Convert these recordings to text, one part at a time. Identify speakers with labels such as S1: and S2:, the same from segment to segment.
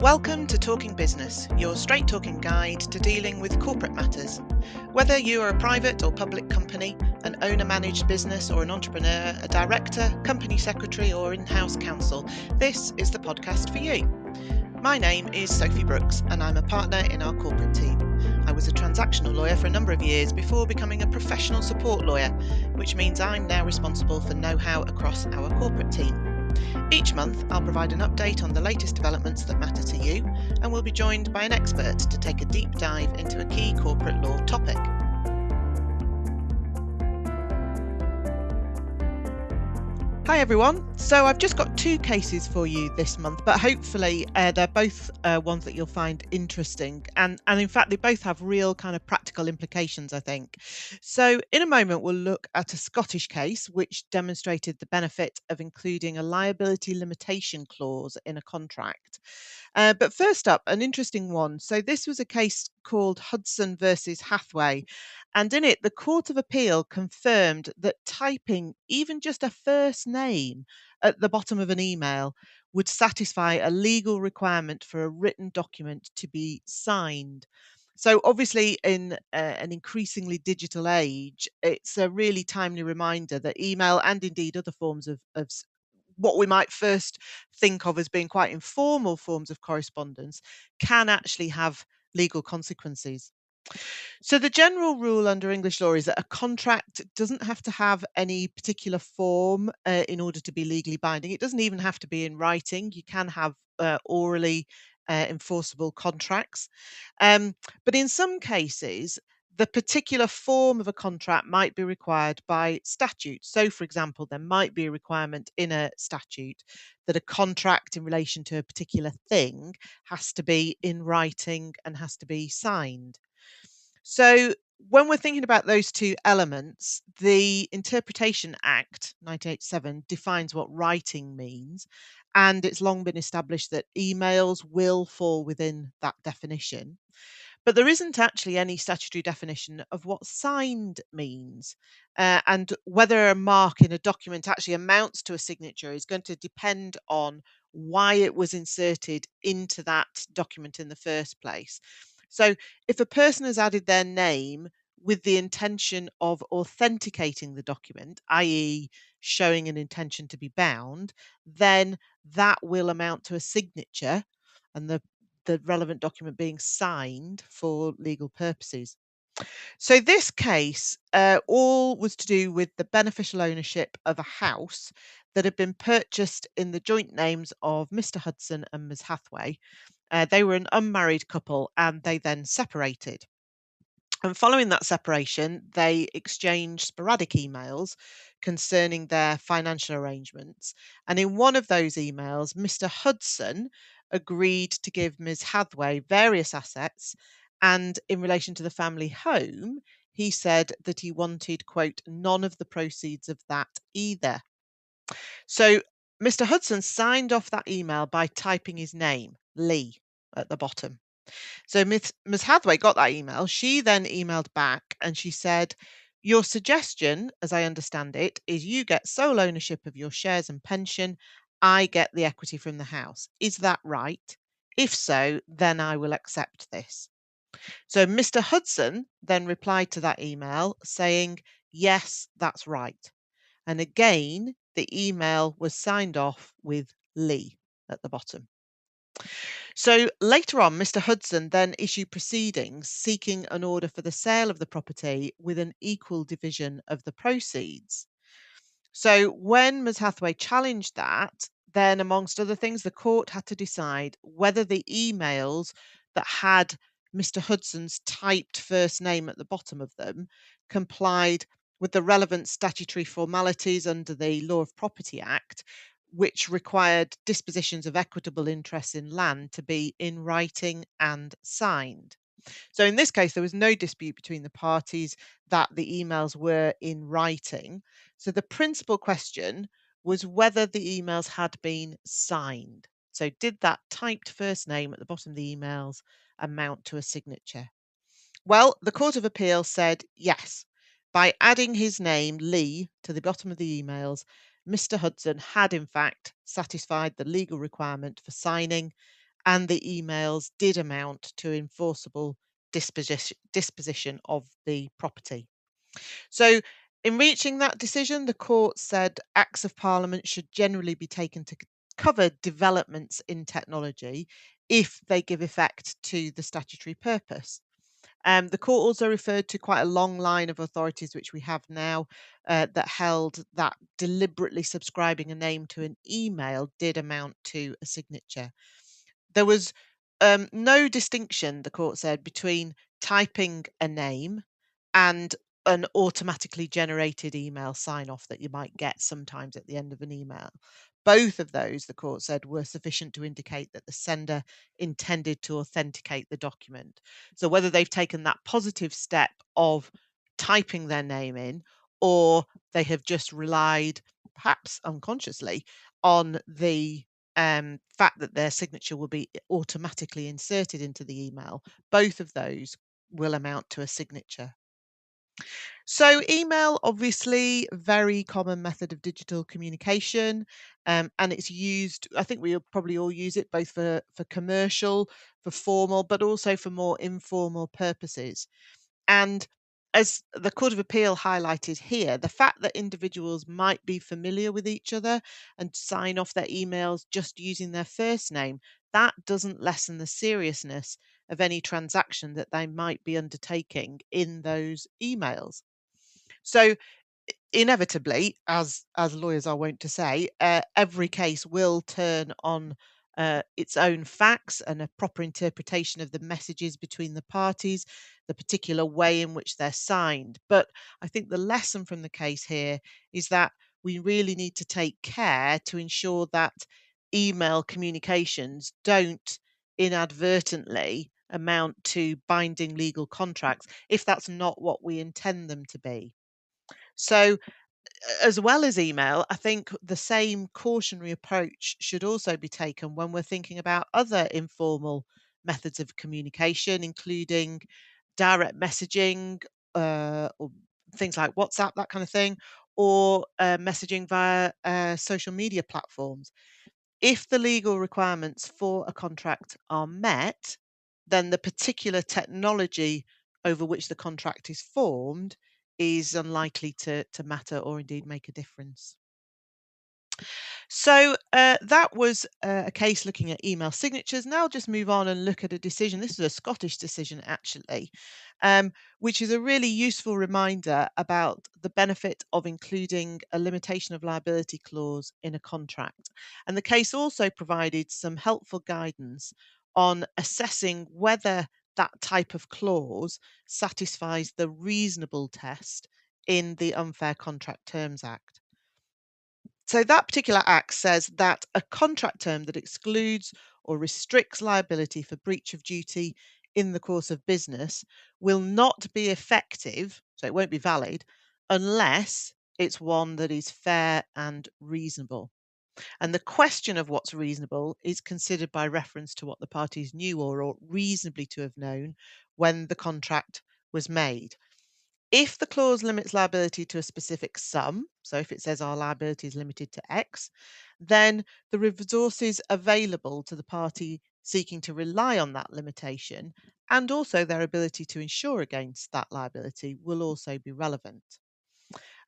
S1: Welcome to Talking Business, your straight talking guide to dealing with corporate matters. Whether you are a private or public company, an owner managed business or an entrepreneur, a director, company secretary, or in house counsel, this is the podcast for you. My name is Sophie Brooks, and I'm a partner in our corporate team. I was a transactional lawyer for a number of years before becoming a professional support lawyer, which means I'm now responsible for know-how across our corporate team. Each month, I'll provide an update on the latest developments that matter to you, and we'll be joined by an expert to take a deep dive into a key corporate law topic. Hi everyone. So I've just got two cases for you this month, but hopefully they're both ones that you'll find interesting. And in fact, they both have real kind of practical implications, I think. So in a moment, we'll look at a Scottish case which demonstrated the benefit of including a liability limitation clause in a contract. But first up, an interesting one. So this was a case called Hudson versus Hathaway. And in it, the Court of Appeal confirmed that typing even just a first name at the bottom of an email would satisfy a legal requirement for a written document to be signed. So, obviously, in an increasingly digital age, it's a really timely reminder that email and indeed other forms of what we might first think of as being quite informal forms of correspondence can actually have legal consequences. So the general rule under English law is that a contract doesn't have to have any particular form in order to be legally binding. It doesn't even have to be in writing. You can have orally enforceable contracts. But in some cases, the particular form of a contract might be required by statute. So, for example, there might be a requirement in a statute that a contract in relation to a particular thing has to be in writing and has to be signed. So when we're thinking about those two elements, the Interpretation Act 1987 defines what writing means, and it's long been established that emails will fall within that definition. But there isn't actually any statutory definition of what signed means. And whether a mark in a document actually amounts to a signature is going to depend on why it was inserted into that document in the first place. So if a person has added their name with the intention of authenticating the document, i.e., showing an intention to be bound, then that will amount to a signature, and the relevant document being signed for legal purposes. So this case all was to do with the beneficial ownership of a house that had been purchased in the joint names of Mr. Hudson and Ms. Hathaway. They were an unmarried couple and they then separated. And following that separation, they exchanged sporadic emails concerning their financial arrangements. And in one of those emails, Mr. Hudson agreed to give Ms. Hathaway various assets. And in relation to the family home, he said that he wanted, quote, none of the proceeds of that either. So Mr. Hudson signed off that email by typing his name, Lee, at the bottom. So Ms. Hathaway got that email. She then emailed back and she said, your suggestion, as I understand it, is you get sole ownership of your shares and pension. I get the equity from the house. Is that right? If so, then I will accept this. So Mr. Hudson then replied to that email saying, yes, that's right. And again, the email was signed off with Lee at the bottom. So later on, Mr. Hudson then issued proceedings seeking an order for the sale of the property with an equal division of the proceeds. So when Ms. Hathaway challenged that, then amongst other things, the court had to decide whether the emails that had Mr. Hudson's typed first name at the bottom of them complied with the relevant statutory formalities under the Law of Property Act, which required dispositions of equitable interests in land to be in writing and signed. So in this case, there was no dispute between the parties that the emails were in writing. So the principal question was whether the emails had been signed. So did that typed first name at the bottom of the emails amount to a signature? Well, the Court of Appeal said yes. By adding his name, Lee, to the bottom of the emails, Mr. Hudson had in fact satisfied the legal requirement for signing, and the emails did amount to enforceable disposition of the property. So, in reaching that decision, the court said Acts of Parliament should generally be taken to cover developments in technology if they give effect to the statutory purpose. The court also referred to quite a long line of authorities which we have now that held that deliberately subscribing a name to an email did amount to a signature. There was no distinction, the court said, between typing a name and an automatically generated email sign off that you might get sometimes at the end of an email. Both of those, the court said, were sufficient to indicate that the sender intended to authenticate the document. So, whether they've taken that positive step of typing their name in, or they have just relied, perhaps unconsciously, on the fact that their signature will be automatically inserted into the email, both of those will amount to a signature. So, email, obviously, very common method of digital communication, and it's used. I think we probably all use it both for commercial, for formal, but also for more informal purposes. And as the Court of Appeal highlighted here, the fact that individuals might be familiar with each other and sign off their emails just using their first name, that doesn't lessen the seriousness of any transaction that they might be undertaking in those emails. So inevitably, as lawyers are wont to say, every case will turn on its own facts and a proper interpretation of the messages between the parties, the particular way in which they're signed. But I think the lesson from the case here is that we really need to take care to ensure that email communications don't inadvertently amount to binding legal contracts if that's not what we intend them to be. So, as well as email, I think the same cautionary approach should also be taken when we're thinking about other informal methods of communication, including direct messaging, or things like WhatsApp, that kind of thing, or messaging via social media platforms. If the legal requirements for a contract are met, then the particular technology over which the contract is formed is unlikely to matter or indeed make a difference. So that was a case looking at email signatures. Now I'll just move on and look at a decision. This is a Scottish decision, actually, which is a really useful reminder about the benefit of including a limitation of liability clause in a contract. And the case also provided some helpful guidance on assessing whether that type of clause satisfies the reasonable test in the Unfair Contract Terms Act. So that particular act says that a contract term that excludes or restricts liability for breach of duty in the course of business will not be effective, so it won't be valid, unless it's one that is fair and reasonable. And the question of what's reasonable is considered by reference to what the parties knew or ought reasonably to have known when the contract was made. If the clause limits liability to a specific sum, so if it says our liability is limited to X, then the resources available to the party seeking to rely on that limitation and also their ability to insure against that liability will also be relevant.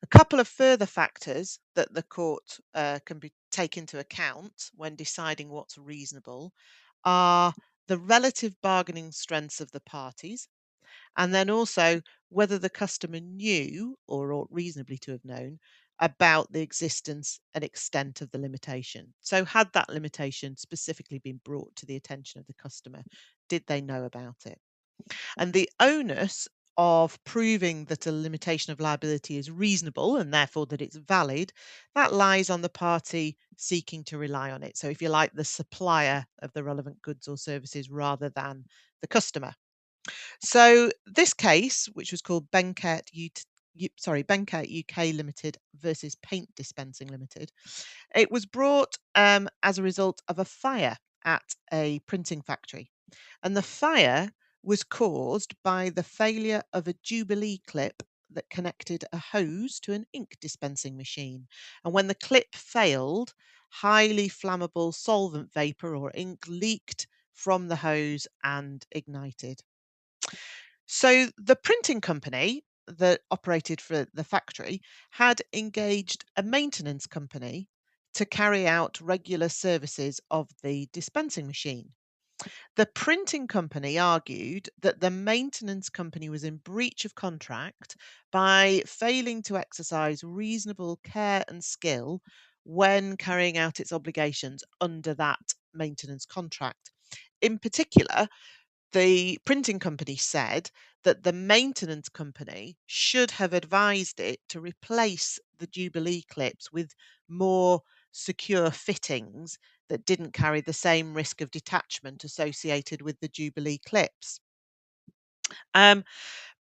S1: A couple of further factors that the court can take into account when deciding what's reasonable are the relative bargaining strengths of the parties, and then also whether the customer knew or ought reasonably to have known about the existence and extent of the limitation. So, had that limitation specifically been brought to the attention of the customer? Did they know about it? And the onus of proving that a limitation of liability is reasonable and therefore that it's valid, that lies on the party seeking to rely on it. So, if you like, the supplier of the relevant goods or services rather than the customer. So this case, which was called Benkert UK Limited versus Paint Dispensing Limited, it was brought as a result of a fire at a printing factory. And the fire was caused by the failure of a Jubilee clip that connected a hose to an ink dispensing machine. And when the clip failed, highly flammable solvent vapor or ink leaked from the hose and ignited. So the printing company that operated for the factory had engaged a maintenance company to carry out regular services of the dispensing machine. The printing company argued that the maintenance company was in breach of contract by failing to exercise reasonable care and skill when carrying out its obligations under that maintenance contract. In particular, the printing company said that the maintenance company should have advised it to replace the Jubilee clips with more secure fittings that didn't carry the same risk of detachment associated with the Jubilee clips. Um,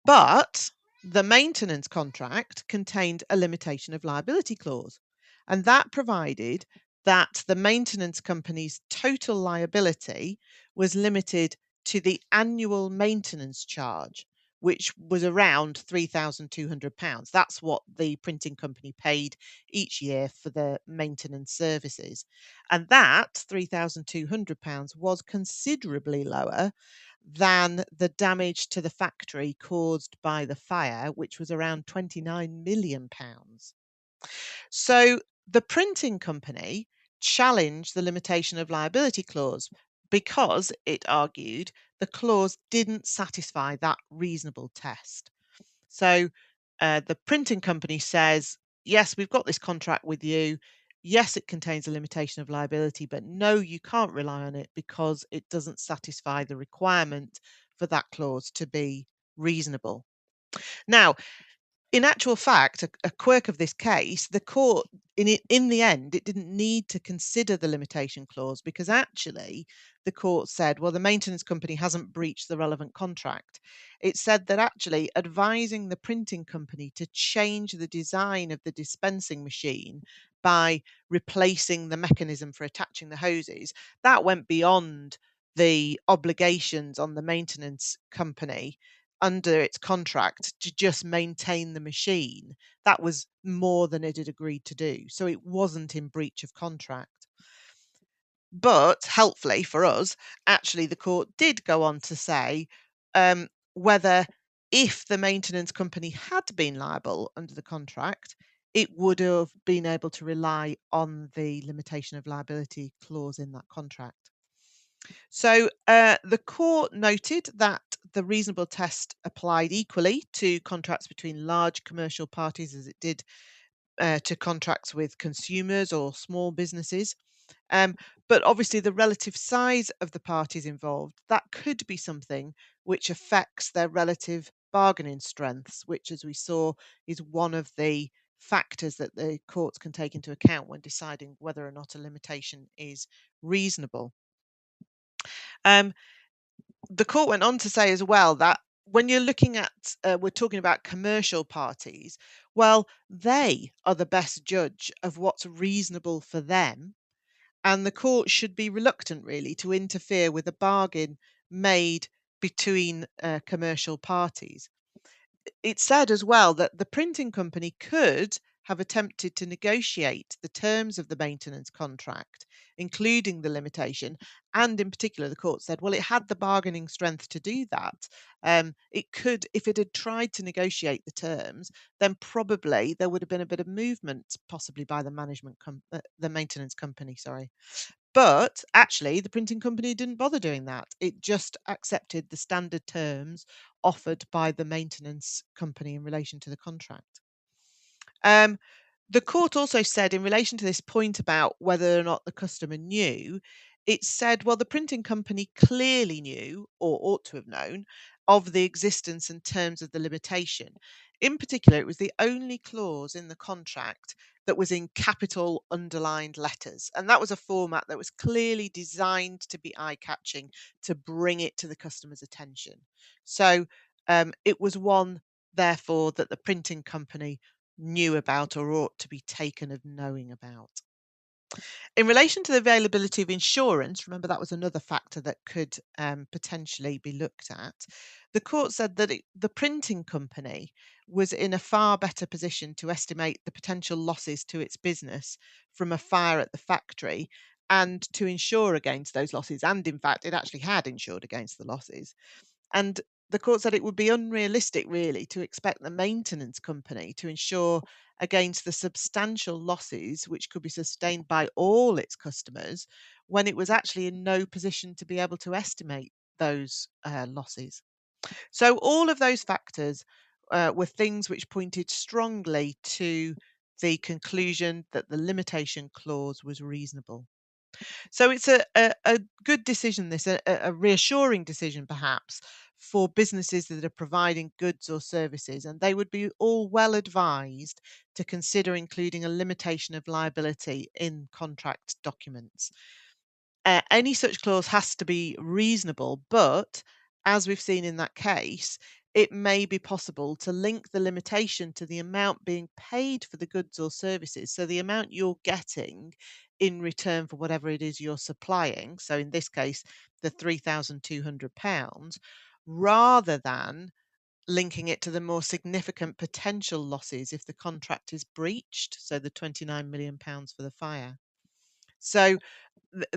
S1: but the maintenance contract contained a limitation of liability clause, and that provided that the maintenance company's total liability was limited to the annual maintenance charge, which was around £3,200. That's what the printing company paid each year for the maintenance services. And that £3,200 was considerably lower than the damage to the factory caused by the fire, which was around £29 million. So the printing company challenged the limitation of liability clause because, it argued, the clause didn't satisfy that reasonable test. So the printing company says, yes, we've got this contract with you. Yes, it contains a limitation of liability, but no, you can't rely on it because it doesn't satisfy the requirement for that clause to be reasonable. Now, in actual fact, a quirk of this case, the court, in the end, it didn't need to consider the limitation clause because actually the court said, well, the maintenance company hasn't breached the relevant contract. It said that actually advising the printing company to change the design of the dispensing machine by replacing the mechanism for attaching the hoses, that went beyond the obligations on the maintenance company under its contract to just maintain the machine. That was more than it had agreed to do. So it wasn't in breach of contract. But helpfully for us, actually, the court did go on to say whether if the maintenance company had been liable under the contract, it would have been able to rely on the limitation of liability clause in that contract. So the court noted that the reasonable test applied equally to contracts between large commercial parties as it did to contracts with consumers or small businesses. But obviously, the relative size of the parties involved, that could be something which affects their relative bargaining strengths, which, as we saw, is one of the factors that the courts can take into account when deciding whether or not a limitation is reasonable. Um, the court went on to say as well that when you're looking at, we're talking about commercial parties, well, they are the best judge of what's reasonable for them. And the court should be reluctant, really, to interfere with a bargain made between commercial parties. It said as well that the printing company could have attempted to negotiate the terms of the maintenance contract, including the limitation. And in particular, the court said, well, it had the bargaining strength to do that. It could, if it had tried to negotiate the terms, then probably there would have been a bit of movement, possibly by the the maintenance company, sorry. But actually, the printing company didn't bother doing that. It just accepted the standard terms offered by the maintenance company in relation to the contract. The court also said, in relation to this point about whether or not the customer knew, it said, well, the printing company clearly knew, or ought to have known, of the existence and terms of the limitation. In particular, it was the only clause in the contract that was in capital underlined letters. And that was a format that was clearly designed to be eye catching, to bring it to the customer's attention. So it was one, therefore, that the printing company knew about or ought to be taken of knowing about. In relation to the availability of insurance, remember that was another factor that could potentially be looked at. The court said that the printing company was in a far better position to estimate the potential losses to its business from a fire at the factory and to insure against those losses. And in fact, it actually had insured against the losses. And the court said it would be unrealistic, really, to expect the maintenance company to insure against the substantial losses which could be sustained by all its customers when it was actually in no position to be able to estimate those losses. So, all of those factors were things which pointed strongly to the conclusion that the limitation clause was reasonable. So it's a good decision, this, a reassuring decision perhaps for businesses that are providing goods or services, and they would be all well advised to consider including a limitation of liability in contract documents. Any such clause has to be reasonable, but as we've seen in that case, it may be possible to link the limitation to the amount being paid for the goods or services. So the amount you're getting in return for whatever it is you're supplying. So in this case, the £3,200, rather than linking it to the more significant potential losses if the contract is breached. So the £29 million for the fire. So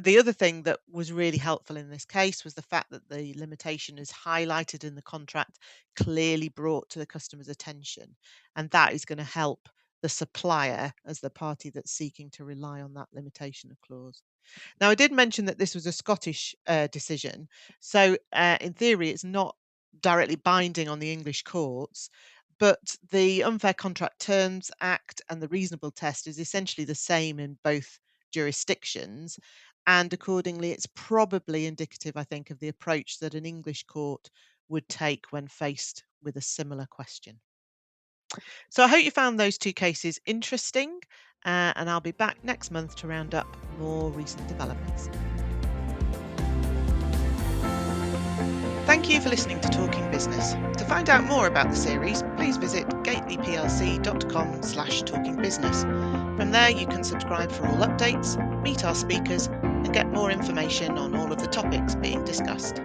S1: the other thing that was really helpful in this case was the fact that the limitation is highlighted in the contract, clearly brought to the customer's attention. And that is going to help the supplier as the party that's seeking to rely on that limitation clause. Now, I did mention that this was a Scottish decision. So, in theory, it's not directly binding on the English courts, but the Unfair Contract Terms Act and the reasonable test is essentially the same in both jurisdictions. And accordingly, it's probably indicative, I think, of the approach that an English court would take when faced with a similar question. So I hope you found those two cases interesting, and I'll be back next month to round up more recent developments. Thank you for listening to Talking Business. To find out more about the series, please visit gatelyplc.com/talkingbusiness. From there, you can subscribe for all updates, meet our speakers, and get more information on all of the topics being discussed.